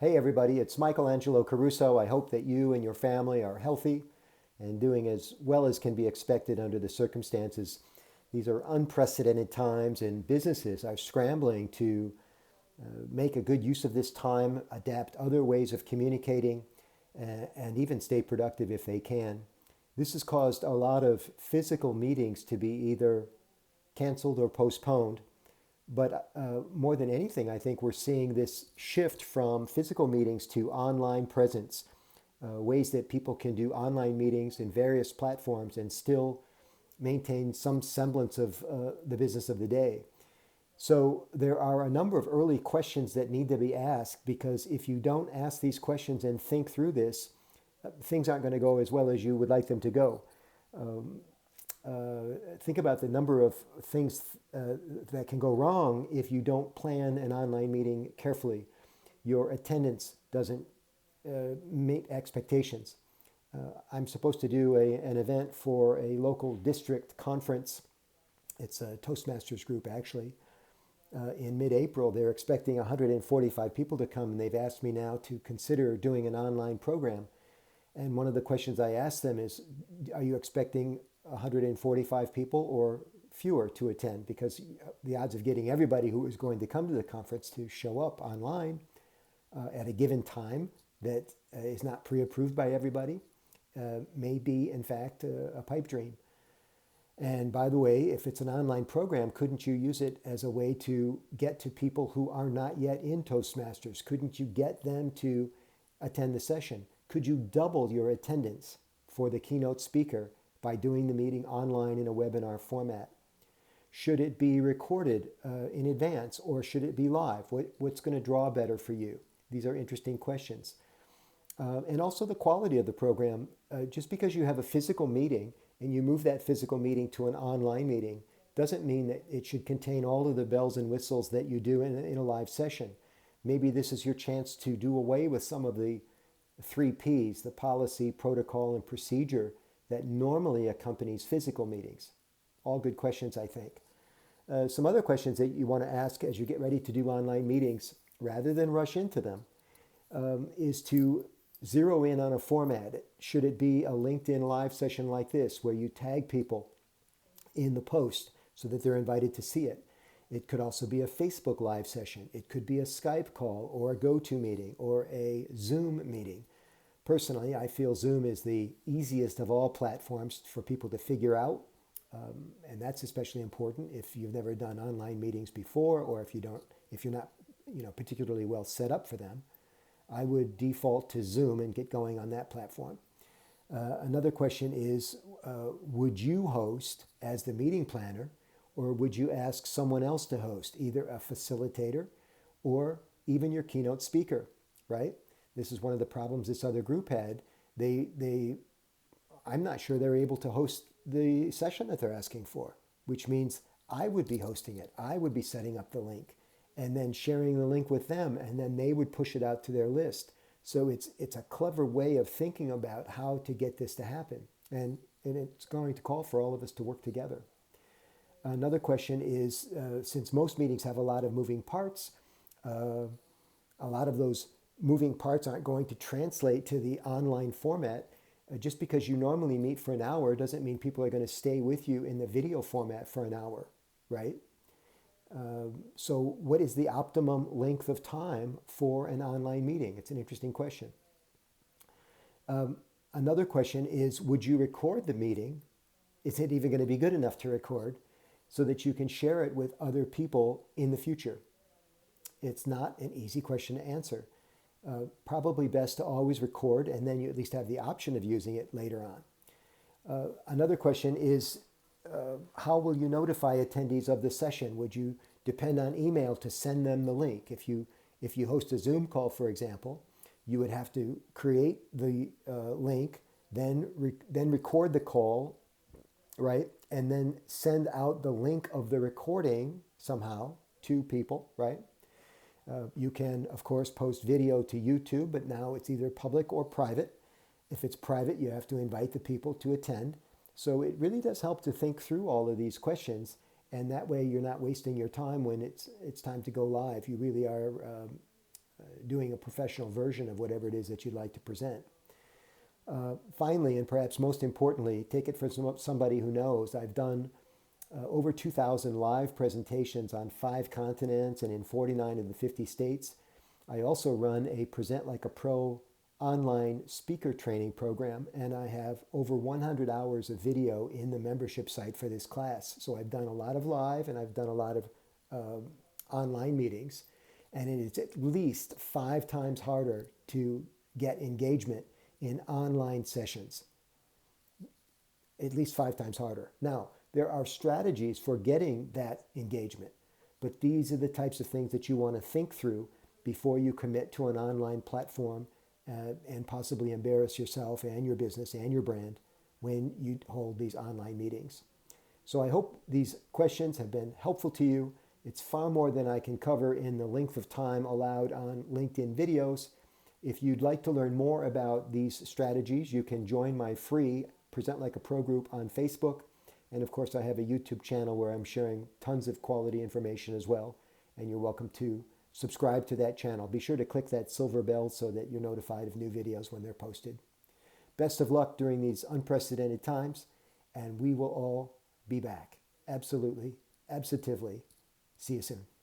Hey everybody, it's Angelo Caruso. I hope that you and your family are healthy and doing as well as can be expected under the circumstances. These are unprecedented times, and businesses are scrambling to make a good use of this time, adapt other ways of communicating, and even stay productive if they can. This has caused a lot of physical meetings to be either canceled or postponed. But more than anything, I think we're seeing this shift from physical meetings to online presence, ways that people can do online meetings in various platforms and still maintain some semblance of the business of the day. So there are a number of early questions that need to be asked, because if you don't ask these questions and think through this, things aren't going to go as well as you would like them to go. Think about the number of things that can go wrong if you don't plan an online meeting carefully. Your attendance doesn't meet expectations. I'm supposed to do an event for a local district conference. It's a Toastmasters group, actually. In mid-April, they're expecting 145 people to come, and they've asked me now to consider doing an online program. And one of the questions I asked them is, are you expecting 145 people or fewer to attend? Because the odds of getting everybody who is going to come to the conference to show up online at a given time that is not pre-approved by everybody may be, in fact, a pipe dream. And by the way, if it's an online program, couldn't you use it as a way to get to people who are not yet in Toastmasters? Couldn't you get them to attend the session? Could you double your attendance for the keynote speaker by doing the meeting online in a webinar format? Should it be recorded in advance, or should it be live? What's going to draw better for you? These are interesting questions. And also the quality of the program. Just because you have a physical meeting and you move that physical meeting to an online meeting doesn't mean that it should contain all of the bells and whistles that you do in a live session. Maybe this is your chance to do away with some of the 3Ps, the policy, protocol, and procedure that normally accompanies physical meetings. All good questions, I think. Some other questions that you want to ask as you get ready to do online meetings, rather than rush into them, is to zero in on a format. Should it be a LinkedIn live session like this, where you tag people in the post so that they're invited to see it? It could also be a Facebook live session. It could be a Skype call or a GoToMeeting or a Zoom meeting. Personally, I feel Zoom is the easiest of all platforms for people to figure out. And that's especially important if you've never done online meetings before, or if you're not, particularly well set up for them. I would default to Zoom and get going on that platform. Another question is, would you host as the meeting planner, or would you ask someone else to host, either a facilitator or even your keynote speaker, right? This is one of the problems this other group had. I'm not sure they're able to host the session that they're asking for, which means I would be hosting it. I would be setting up the link and then sharing the link with them, and then they would push it out to their list. So it's a clever way of thinking about how to get this to happen. And it's going to call for all of us to work together. Another question is, since most meetings have a lot of moving parts, a lot of those moving parts aren't going to translate to the online format. Just because you normally meet for an hour doesn't mean people are going to stay with you in the video format for an hour, right? So what is the optimum length of time for an online meeting? It's an interesting question. Another question is, would you record the meeting? Is it even going to be good enough to record so that you can share it with other people in the future? It's not an easy question to answer. Probably best to always record, and then you at least have the option of using it later on. Another question is, how will you notify attendees of the session? Would you depend on email to send them the link? If you host a Zoom call, for example, you would have to create the link, then record the call, right? And then send out the link of the recording somehow to people, right? You can, of course, post video to YouTube, but now it's either public or private. If it's private, you have to invite the people to attend. So it really does help to think through all of these questions, and that way you're not wasting your time when it's time to go live. You really are doing a professional version of whatever it is that you'd like to present. Finally, and perhaps most importantly, take it from somebody who knows. I've done over 2,000 live presentations on 5 continents and in 49 of the 50 states. I also run a Present Like a Pro online speaker training program, and I have over 100 hours of video in the membership site for this class. So I've done a lot of live and I've done a lot of online meetings, and it is at least 5 times harder to get engagement in online sessions. At least 5 times harder. Now, there are strategies for getting that engagement, but these are the types of things that you want to think through before you commit to an online platform and possibly embarrass yourself and your business and your brand when you hold these online meetings. So I hope these questions have been helpful to you. It's far more than I can cover in the length of time allowed on LinkedIn videos. If you'd like to learn more about these strategies, you can join my free Present Like a Pro group on Facebook. And of course, I have a YouTube channel where I'm sharing tons of quality information as well. And you're welcome to subscribe to that channel. Be sure to click that silver bell so that you're notified of new videos when they're posted. Best of luck during these unprecedented times, and we will all be back. Absolutely, absolutely. See you soon.